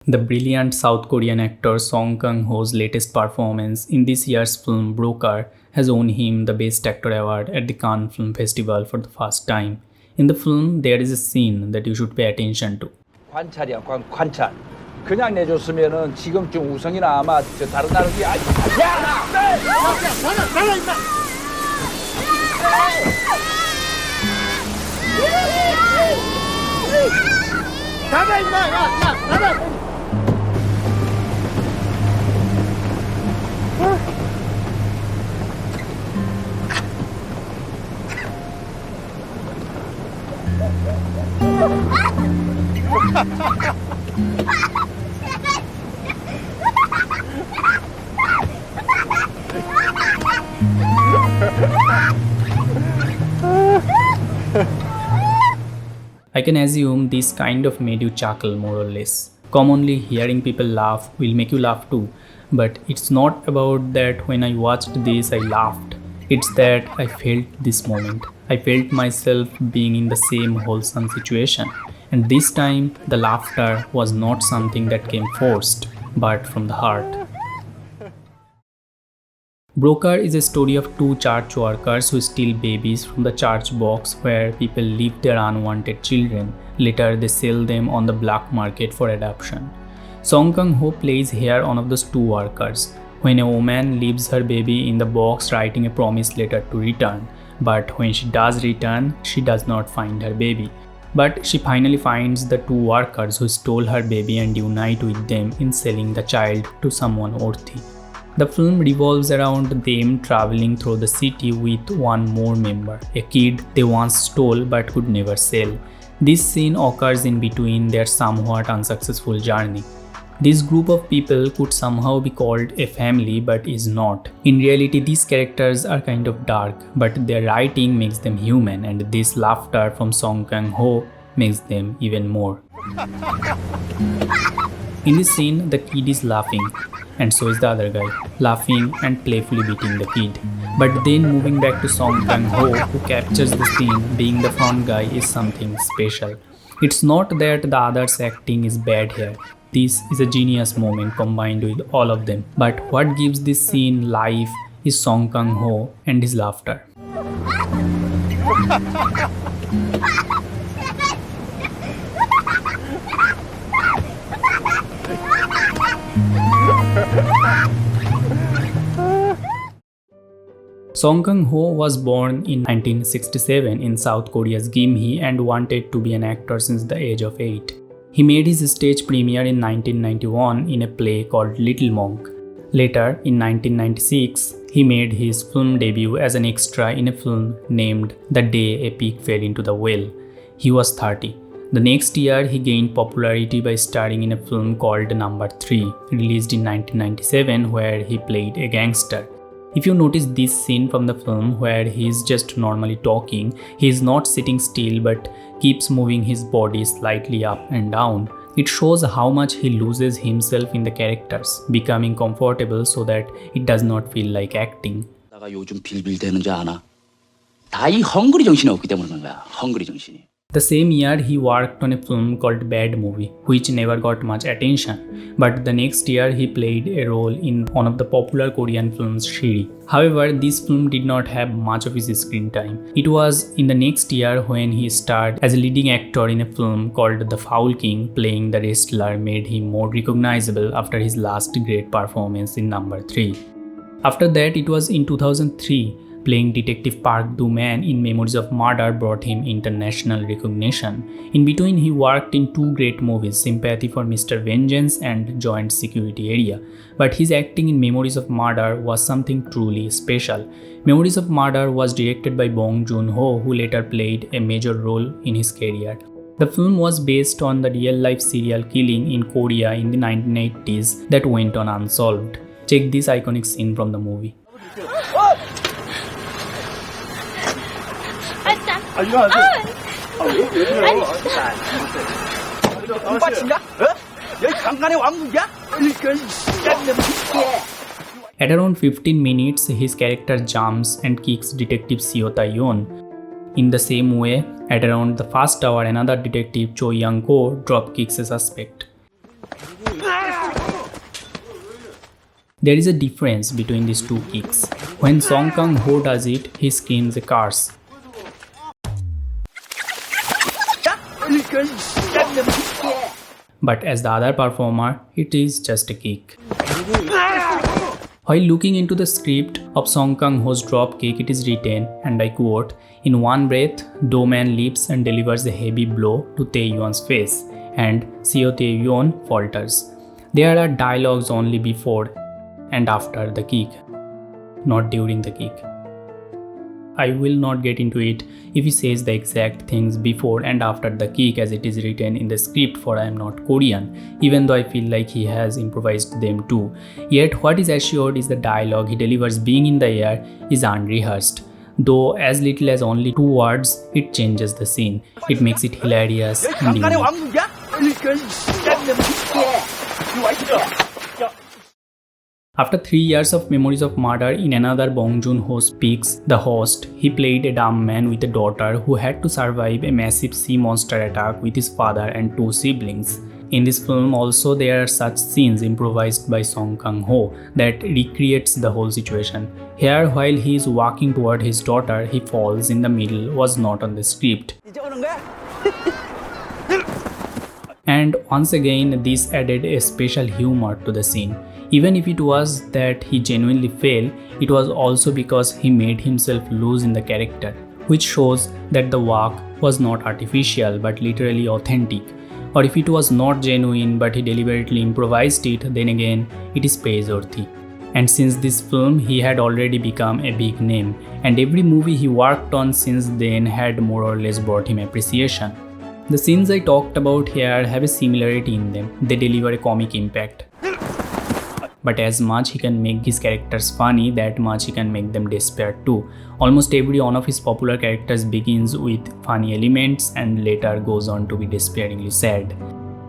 The brilliant South Korean actor Kang Ho's latest performance in this year's film Broker has won him the Best Actor award at the Cannes Film Festival for the first time. In the film, there is a scene that you should pay attention to. 관찰이야, 관찰. 그냥 내줬으면은 지금쯤 우성이나 아마 저 다른 나라기 야! 나가 임마! 나가 임마! 야, 나가! I can assume this kind of made you chuckle more or less. Commonly, hearing people laugh will make you laugh too, but it's not about that when I watched this I laughed. It's that I felt this moment. I felt myself being in the same wholesome situation. And this time, the laughter was not something that came forced, but from the heart. Broker is a story of two church workers who steal babies from the church box where people leave their unwanted children. Later, they sell them on the black market for adoption. Kang Ho plays here one of those two workers. When a woman leaves her baby in the box writing a promise letter to return, but when she does return, she does not find her baby. But she finally finds the two workers who stole her baby and unite with them in selling the child to someone worthy. The film revolves around them traveling through the city with one more member, a kid they once stole but could never sell. This scene occurs in between their somewhat unsuccessful journey. This group of people could somehow be called a family but is not. In reality, these characters are kind of dark, but their writing makes them human, and this laughter from Kang Ho makes them even more. In this scene, the kid is laughing, and so is the other guy, laughing and playfully beating the kid. But then moving back to Kang Ho, who captures the scene being the front guy, is something special. It's not that the other's acting is bad here. This is a genius moment combined with all of them. But what gives this scene life is Kang Ho and his laughter. Kang Ho was born in 1967 in South Korea's Gimhae and wanted to be an actor since the age of 8. He made his stage premiere in 1991 in a play called Little Monk. Later, in 1996, he made his film debut as an extra in a film named The Day a Pig Fell into the Well. He was 30. The next year, he gained popularity by starring in a film called Number 3, released in 1997, where he played a gangster. If you notice this scene from the film where he is just normally talking, he is not sitting still but keeps moving his body slightly up and down. It shows how much he loses himself in the characters, becoming comfortable so that it does not feel like acting. 나가 요즘 빌빌대는지 아나? 다 이 헝그리 정신이 없기 때문에 그런 거야. 헝그리 정신이. The same year, he worked on a film called Bad Movie, which never got much attention. But the next year, he played a role in one of the popular Korean films, Shiri. However, this film did not have much of his screen time. It was in the next year when he starred as a leading actor in a film called The Foul King, playing the wrestler made him more recognizable after his last great performance in Number 3. After that, it was in 2003. Playing Detective Park Do-man in Memories of Murder brought him international recognition. In between, he worked in two great movies, Sympathy for Mr. Vengeance and Joint Security Area. But his acting in Memories of Murder was something truly special. Memories of Murder was directed by Bong Joon Ho, who later played a major role in his career. The film was based on the real-life serial killing in Korea in the 1980s that went on unsolved. Check this iconic scene from the movie. At around 15 minutes, his character jumps and kicks Detective Seo Tae-yeon. In the same way, at around the first hour, another detective Cho Young-ko drop kicks a suspect. There is a difference between these two kicks. When Kang Ho does it, he screams a curse. But as the other performer, it is just a kick. While looking into the script of Kang Ho's drop kick, it is written, and I quote, "In one breath, Do Man leaps and delivers a heavy blow to Tae-yeon's face, and Seo Tae-yeon falters. There are dialogues only before and after the kick, not during the kick." I will not get into it if he says the exact things before and after the kick as it is written in the script, for I am not Korean, even though I feel like he has improvised them too. Yet what is assured is the dialogue he delivers being in the air is unrehearsed. Though as little as only 2 words, it changes the scene. It makes it hilarious and unique. After 3 years of Memories of Murder, in another Bong Joon Ho speaks The Host, he played a dumb man with a daughter who had to survive a massive sea monster attack with his father and 2 siblings. In this film also there are such scenes improvised by Kang Ho that recreates the whole situation. Here while he is walking toward his daughter, he falls in the middle was not on the script. And once again this added a special humor to the scene. Even if it was that he genuinely fell, it was also because he made himself lose in the character, which shows that the walk was not artificial but literally authentic. Or if it was not genuine but he deliberately improvised it, then again it is praiseworthy. And since this film he had already become a big name, and every movie he worked on since then had more or less brought him appreciation. The scenes I talked about here have a similarity in them. They deliver a comic impact. But as much he can make his characters funny, that much he can make them despair too. Almost every one of his popular characters begins with funny elements and later goes on to be despairingly sad.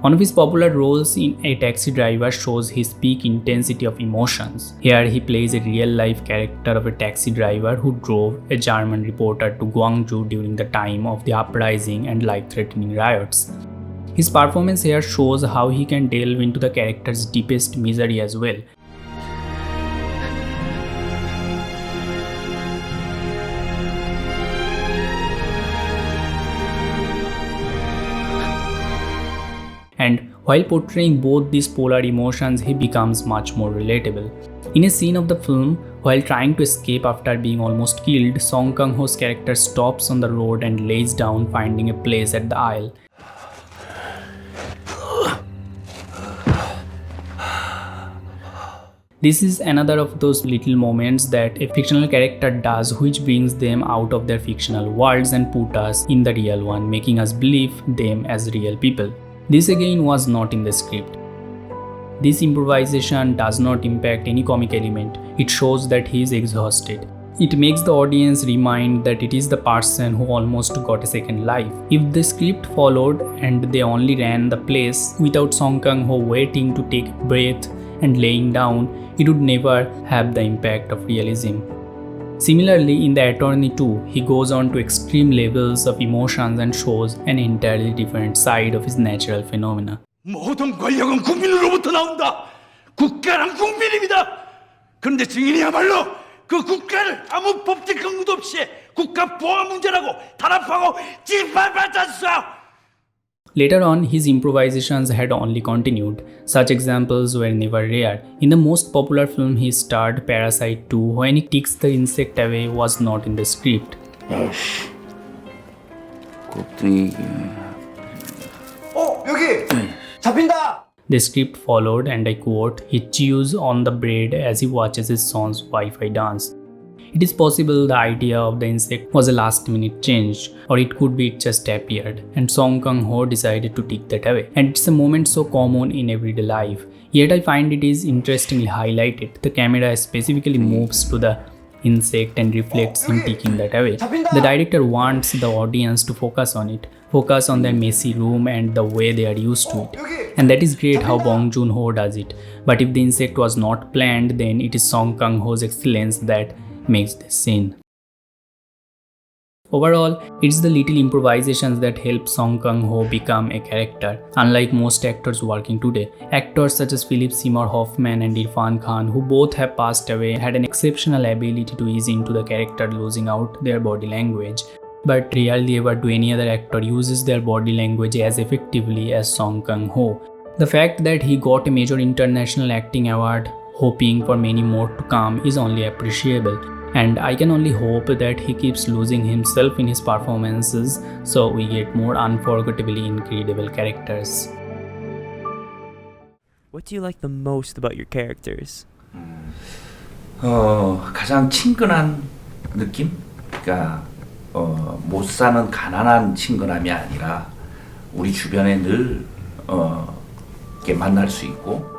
One of his popular roles in A Taxi Driver shows his peak intensity of emotions. Here he plays a real-life character of a taxi driver who drove a German reporter to Gwangju during the time of the uprising and life-threatening riots. His performance here shows how he can delve into the character's deepest misery as well. And while portraying both these polar emotions, he becomes much more relatable. In a scene of the film, while trying to escape after being almost killed, Kang Ho's character stops on the road and lays down, finding a place at the aisle. This is another of those little moments that a fictional character does which brings them out of their fictional worlds and put us in the real one, making us believe them as real people. This again was not in the script. This improvisation does not impact any comic element. It shows that he is exhausted. It makes the audience remind that it is the person who almost got a second life. If the script followed and they only ran the plays without Kang Ho waiting to take a breath and laying down, it would never have the impact of realism. Similarly, in The Attorney 2, he goes on to extreme levels of emotions and shows an entirely different side of his natural phenomena. 모든 권력은 국민으로부터 나온다. 국가란 국민입니다. 그런데 증인이야말로 그 국가를 아무 법적 근거도 없이 국가 보안 문제라고 탄압하고 짓밟았잖소. Later on, his improvisations had only continued. Such examples were never rare. In the most popular film he starred, Parasite 2, when he takes the insect away was not in the script. 야씨, 곱등이. 여기 잡힌다. The script followed, and I quote, "He chews on the bread as he watches his son's Wi-Fi dance." It is possible the idea of the insect was a last-minute change, or it could be it just appeared, and Kang Ho decided to take that away. And it's a moment so common in everyday life. Yet I find it is interestingly highlighted. The camera specifically moves to the insect and reflects him taking that away. The director wants the audience to focus on it, focus on their messy room and the way they are used to it. And that is great how Bong Joon Ho does it. But if the insect was not planned, then it is Kang Ho's excellence that makes the scene. Overall, it's the little improvisations that help Song Kang Ho become a character. Unlike most actors working today, actors such as Philip Seymour Hoffman and Irfan Khan, who both have passed away, had an exceptional ability to ease into the character, losing out their body language. But rarely ever do any other actor uses their body language as effectively as Song Kang Ho. The fact that he got a major international acting award, hoping for many more to come, is only appreciable. And I can only hope that he keeps losing himself in his performances so we get more unforgettably incredible characters. What do you like the most about your characters? 가장 친근한 느낌? 그러니까 못 사는 가난한 친근함이 아니라 우리 주변에 늘 이렇게 만날 수 있고